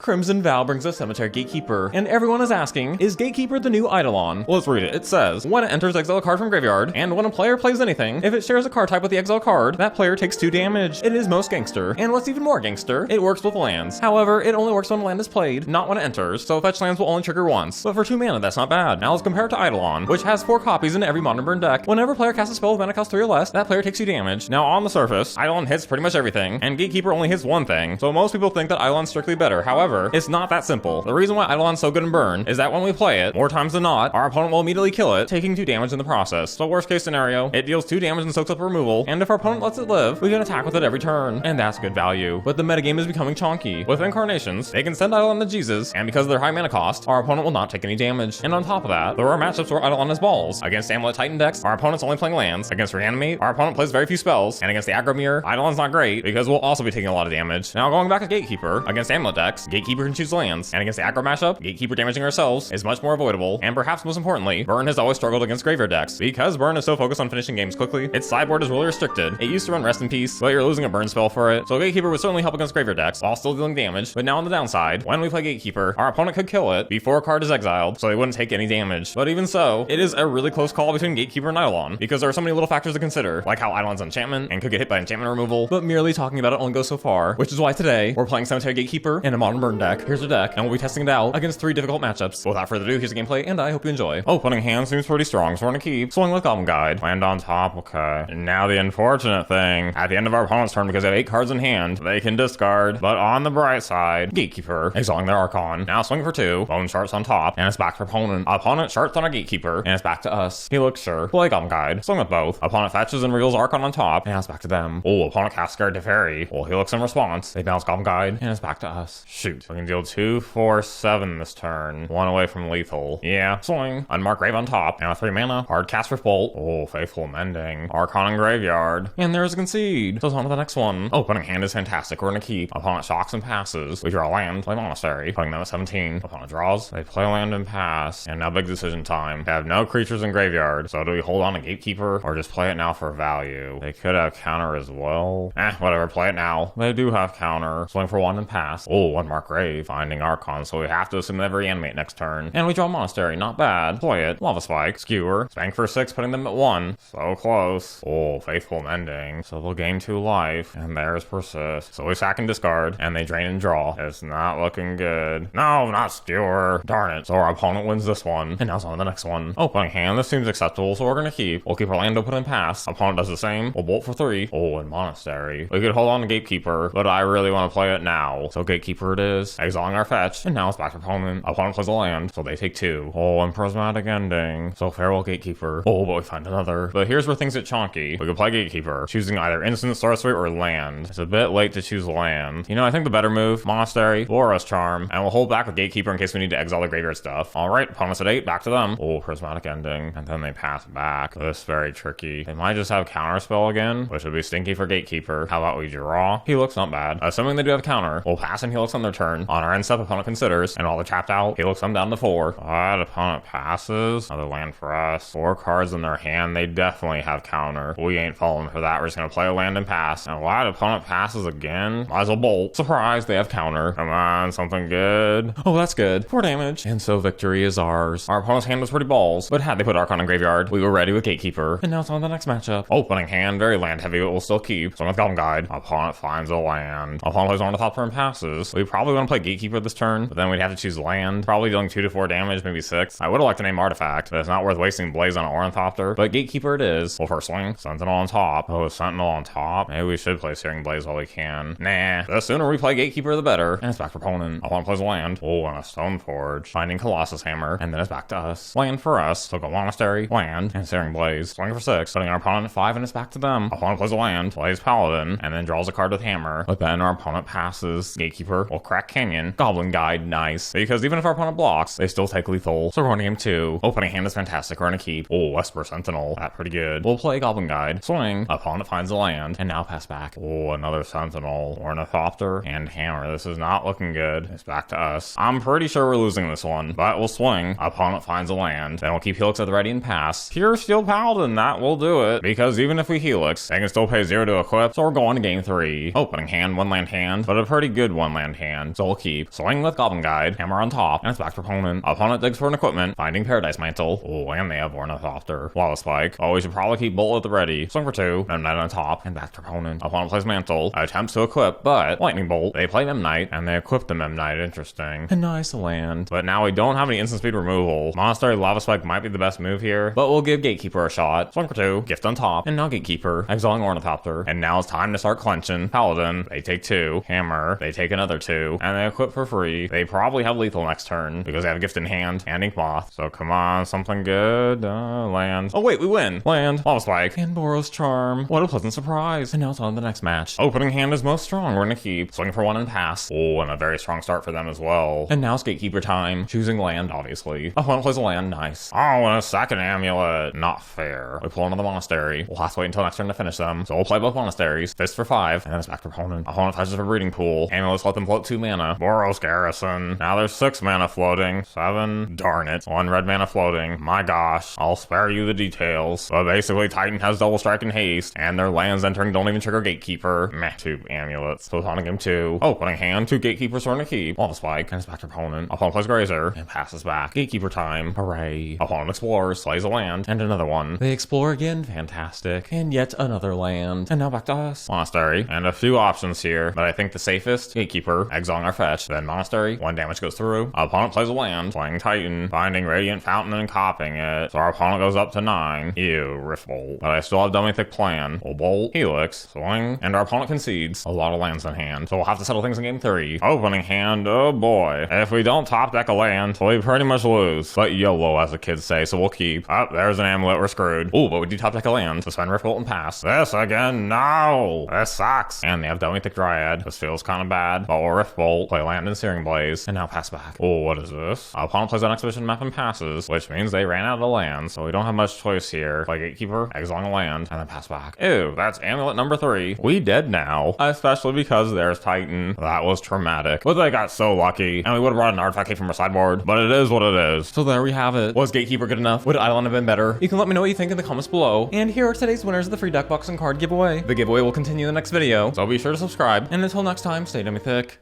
Crimson Vow brings us Cemetery Gatekeeper, and everyone is asking, is Gatekeeper the new Eidolon? Well, let's read it. It says, when it enters, exile a card from graveyard, and when a player plays anything, if it shares a card type with the exile card, that player takes 2 damage. It is most gangster, and what's even more gangster, it works with lands. However, it only works when a land is played, not when it enters, so fetch lands will only trigger once. But for 2 mana, that's not bad. Now let's compare it to Eidolon, which has 4 copies in every modern burn deck. Whenever a player casts a spell with mana cost 3 or less, that player takes 2 damage. Now on the surface, Eidolon hits pretty much everything, and Gatekeeper only hits 1 thing, so most people think that Eidolon's strictly better. However, it's not that simple. The reason why Eidolon's so good in burn is that when we play it, more times than not, our opponent will immediately kill it, taking 2 damage in the process. So worst case scenario, it deals 2 damage and soaks up removal, and if our opponent lets it live, we can attack with it every turn, and that's good value. But the metagame is becoming chonky. With incarnations, they can send Eidolon to Jesus, and because of their high mana cost, our opponent will not take any damage. And on top of that, there are matchups where Eidolon has balls. Against Amulet Titan decks, our opponent's only playing lands. Against Reanimate, our opponent plays very few spells, and against the Aggro Mirror, Eidolon's not great, because we'll also be taking a lot of damage. Now going back to Gatekeeper, against Amulet decks, Gatekeeper can choose lands, and against the Aggro matchup, Gatekeeper damaging ourselves is much more avoidable, and perhaps most importantly, Burn has always struggled against graveyard decks. Because Burn is so focused on finishing games quickly, its sideboard is really restricted. It used to run Rest in Peace, but you're losing a burn spell for it, so Gatekeeper would certainly help against graveyard decks, while still dealing damage. But now on the downside, when we play Gatekeeper, our opponent could kill it before a card is exiled, so they wouldn't take any damage. But even so, it is a really close call between Gatekeeper and Eidolon, because there are so many little factors to consider, like how Eidolon's enchantment, and could get hit by enchantment removal, but merely talking about it only goes so far, which is why today, we're playing Cemetery Gatekeeper in a modern burn deck. Here's the deck, and we'll be testing it out against 3 difficult matchups. Without further ado, here's the gameplay, and I hope you enjoy. Opening hand seems pretty strong, so we're gonna keep swing with Goblin Guide. Land on top, okay. And now the unfortunate thing, at the end of our opponent's turn, because they have 8 cards in hand, they can discard, but on the bright side, Gatekeeper, exiling their Archon. Now swing for 2, Bone Sharps on top, and it's back to opponent. Opponent sharps on a Gatekeeper, and it's back to us. Helix, sure. Play Goblin Guide, swing with both. Opponent fetches and reveals Archon on top, and it's back to them. Oh, opponent casts Scared to Fairy. Well, Helix in response, they bounce Goblin Guide, and it's back to us. Shoot. We can deal 2, 4, 7 this turn. 1 away from lethal. Yeah, swing. Unmarked Grave on top, and a 3 mana. Hard cast for Bolt. Oh, Faithful Mending. Archon in graveyard. And there's a concede. So it's on to the next one. Opening hand is fantastic. We're gonna keep. Opponent shocks and passes. We draw land, play Monastery, putting them at 17. Opponent draws, they play land and pass. And now big decision time. They have no creatures in graveyard, so do we hold on to Gatekeeper or just play it now for value? They could have counter as well. Whatever, play it now. They do have counter. Swing for 1 and pass. Oh, Unmarked Grave, finding Archon, so we have to assume they reanimate next turn. And we draw Monastery, not bad. Play it. Lava Spike, Skewer, spank for 6, putting them at 1. So close. Oh, Faithful Mending. So they'll gain 2 life, and theirs persist. So we sack and discard, and they drain and draw. It's not looking good. No, not Skewer. Darn it. So our opponent wins this one, and now it's on to the next one. Opening hand, this seems acceptable, so we're gonna keep. We'll keep our land open and pass. Opponent does the same. We'll bolt for 3. Oh, and Monastery. We could hold on to Gatekeeper, but I really want to play it now. So Gatekeeper it is. Exiling our fetch, and now it's back to opponent. Opponent plays a land, so they take 2. Oh, and Prismatic Ending. So farewell Gatekeeper. Oh, but we find another. But here's where things get chonky. We could play Gatekeeper, choosing either instant, sorcery, or land. It's a bit late to choose land. You know, I think the better move, Monastery, Boros Charm, and we'll hold back with Gatekeeper in case we need to exile the graveyard stuff. Alright, opponent's at 8, back to them. Oh, Prismatic Ending. And then they pass back. This is very tricky. They might just have counterspell again, which would be stinky for Gatekeeper. How about we draw? Helix, not bad. Assuming they do have counter, we'll pass and Helix on their turn. On our end step, opponent considers, and while they're tapped out, Helix them down to 4. But opponent passes. Another land for us. 4 cards in their hand. They definitely have counter. We ain't falling for that. We're just gonna play a land and pass. And why the opponent passes again? Might as well bolt. Surprise, they have counter. Come on, something good. Oh, that's good. 4 damage. And so victory is ours. Our opponent's hand was pretty balls, but had they put Archon in graveyard, we were ready with Gatekeeper. And now it's on to the next matchup. Opening hand, very land heavy, but we'll still keep. So with Goblin Guide, opponent finds a land. Opponent plays on the top turn passes. We probably want to play Gatekeeper this turn, but then we'd have to choose land. Probably dealing 2 to 4 damage, maybe 6. I would have liked to name Artifact, but it's not worth wasting Blaze on an Ornithopter. But Gatekeeper it is. Well, first swing, Sentinel on top. Oh, Sentinel on top. Maybe we should play Searing Blaze while we can. Nah, the sooner we play Gatekeeper, the better. And it's back for opponent. Opponent plays a land. Oh, and a Stoneforge. Finding Colossus Hammer, and then it's back to us. Land for us. So go Monastery, land, and Searing Blaze. Swing for 6, putting our opponent at 5, and it's back to them. Opponent plays a land, plays Paladin, and then draws a card with Hammer. But then our opponent passes. Gatekeeper will crack Canyon. Goblin Guide, nice. Because even if our opponent blocks, they still take lethal. So we're going to game 2. Opening hand is fantastic. We're gonna keep. Oh, Whisper Sentinel. That's pretty good. We'll play Goblin Guide. Swing. Opponent finds a land, and now pass back. Oh, another Sentinel. Ornithopter and Hammer. This is not looking good. It's back to us. I'm pretty sure we're losing this one, but we'll swing. Opponent finds a land. Then we'll keep Helix at the ready and pass. Pure Steel Paladin. That will do it. Because even if we Helix, they can still pay 0 to equip. So we're going to game 3. Opening hand, 1 land hand, but a pretty good 1 land hand. hand. So we'll keep. Swing with Goblin Guide, hammer on top, and it's back to opponent. Opponent digs for an equipment, finding Paradise Mantle. Oh, and they have Ornithopter. Lava Spike. Oh, we should probably keep Bolt at the ready. Swing for 2, Memnite on top, and back to opponent. Opponent plays Mantle, attempts to equip, but Lightning Bolt. They play Memnite, and they equip the Memnite. Interesting. A nice land. But now we don't have any instant speed removal. Monastery Lava Spike might be the best move here, but we'll give Gatekeeper a shot. Swing for 2, gift on top, and now Gatekeeper, exiling Ornithopter. And now it's time to start clenching. Paladin, they take 2, Hammer, they take another 2, and they equip for free. They probably have lethal next turn because they have a gift in hand and Ink Moth. So come on, something good. Land. Oh wait, we win. Land, Lava Spike, and Boros Charm. What a pleasant surprise. And now it's on to the next match. Opening hand is most strong. We're gonna keep. Swing for 1 and pass. Oh, and a very strong start for them as well. And now it's Gatekeeper time. Choosing land, obviously. Opponent plays a land. Nice. Oh, and a second amulet. Not fair. We pull another monastery. We'll have to wait until next turn to finish them. So we'll play both monasteries. Fist for 5, and then it's back to opponent. Opponent touches for breeding pool. Amulets let them float 2 mana. Boros Garrison. Now there's 6 mana floating. 7. Darn it. 1 red mana floating. My gosh. I'll spare you the details. But basically, Titan has double strike and haste, and their lands entering don't even trigger Gatekeeper. Meh. 2 amulets. So opponent game 2. Opening hand. 2 Gatekeepers for a keep. Lava Spike, and it's back to opponent. Opponent plays Grazer, and passes back. Gatekeeper time. Hooray. Opponent explores, plays a land, and another one. They explore again. Fantastic. And yet another land. And now back to us. Monastery, and a few options here, but I think the safest, Gatekeeper, exiling our fetch, then Monastery, 1 damage goes through. Opponent plays a land, playing Titan, finding Radiant Fountain and copying it. So our opponent goes up to 9. Ew, Rift Bolt. But I still have Dummy Thick plan. We'll Bolt, Helix, swing, and our opponent concedes. A lot of lands in hand, so we'll have to settle things in game 3. Opening hand, oh boy. If we don't top deck a land, we pretty much lose. But YOLO, as the kids say, so we'll keep. Oh, there's an amulet, we're screwed. Ooh, but we do top deck a land. Suspend Rift Bolt and pass. This again, no! This sucks. And they have Dummy Thick Dryad. This feels kind of bad, but we'll Rift Bolt, play land and Searing Blaze, and now pass back. Oh, what is this? Our opponent plays an exhibition map and passes, which means they ran out of land, so we don't have much choice here. Play Gatekeeper, exiling a land, and then pass back. Ew, that's amulet number 3. We dead now, especially because there's Titan. That was traumatic. But they got so lucky, and we would have brought an artifact cave from our sideboard, but it is what it is. So there we have it. Was Gatekeeper good enough? Would Eidolon have been better? You can let me know what you think in the comments below. And here are today's winners of the free deck box and card giveaway. The giveaway will continue in the next video, so be sure to subscribe. And until next time, stay dummy thick.